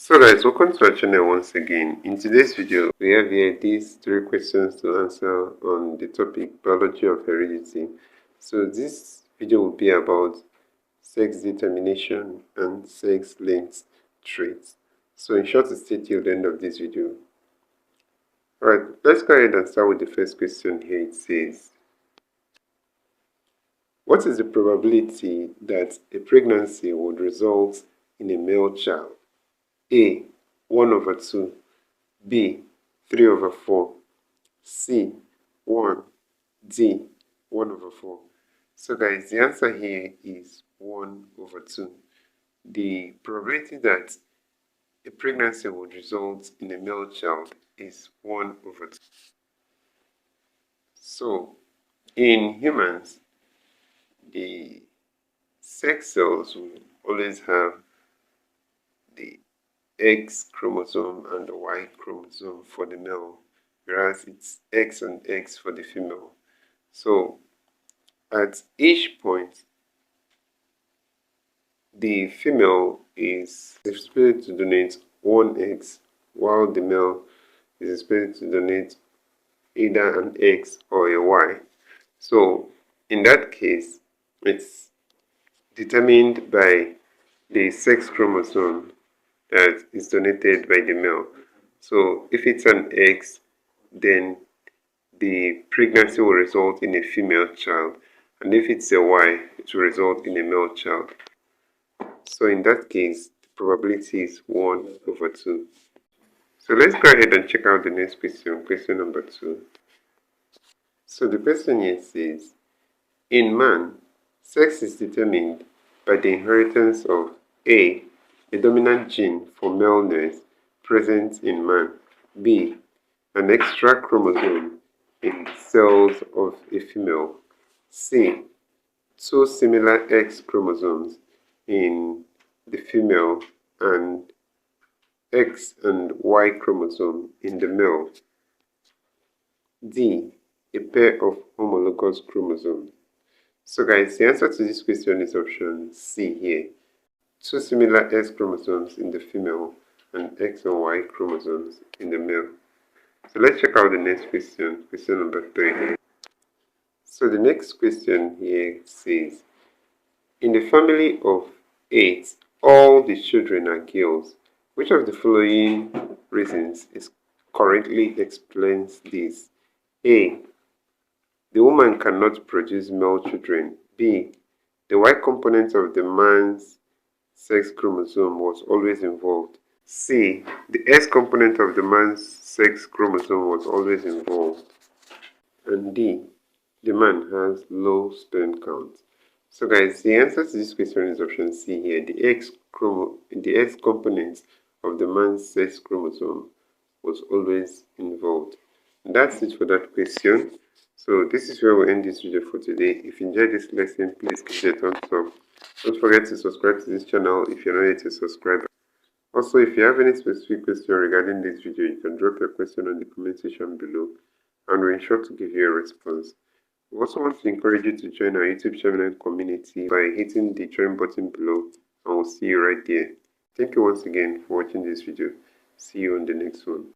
So guys, welcome to our channel once again. In today's video, we have here these 3 questions to answer on the topic biology of heredity. So this video will be about sex determination and sex-linked traits. So in short, stay till the end of this video. Alright, let's go ahead and start with the first question here. It says, what is the probability that a pregnancy would result in a male child? A. 1/2, B. 3/4, C. 1, D. 1/4. So guys, the answer here is 1/2. The probability that a pregnancy would result in a male child is 1/2. So in humans, the sex cells will always have the X chromosome and the Y chromosome for the male, whereas it's X and X for the female. So at each point, the female is expected to donate one X, while the male is expected to donate either an X or a Y. So in that case, it's determined by the sex chromosome that is donated by the male. So if it's an X, then the pregnancy will result in a female child, and if it's a Y, it will result in a male child. So in that case, the probability is 1/2. So let's go ahead and check out the next question, question number 2. So the question here says, in man, sex is determined by the inheritance of A. a dominant gene for maleness present in man, B. an extra chromosome in the cells of a female, C. 2 similar X chromosomes in the female and X and Y chromosome in the male, D. a pair of homologous chromosomes. So guys, the answer to this question is option C here. 2 similar X chromosomes in the female and X and Y chromosomes in the male. So let's check out the next question, question number 3. So the next question here says, in the family of 8, all the children are girls. Which of the following reasons is correctly explains this? A. The woman cannot produce male children. B. The Y component of the man's sex chromosome was always involved. C. The S component of the man's sex chromosome was always involved. And D. The man has low sperm count. So guys, the answer to this question is option C here. The X component of the man's sex chromosome was always involved. And that's it for that question. So this is where we end this video for today. If you enjoyed this lesson, please give it a thumbs up. Don't forget to subscribe to this channel if you're not yet a subscriber. Also, if you have any specific question regarding this video, you can drop your question on the comment section below and we'll ensure to give you a response. We also want to encourage you to join our YouTube channel and community by hitting the join button below, and we'll see you right there. Thank you once again for watching this video. See you on the next one.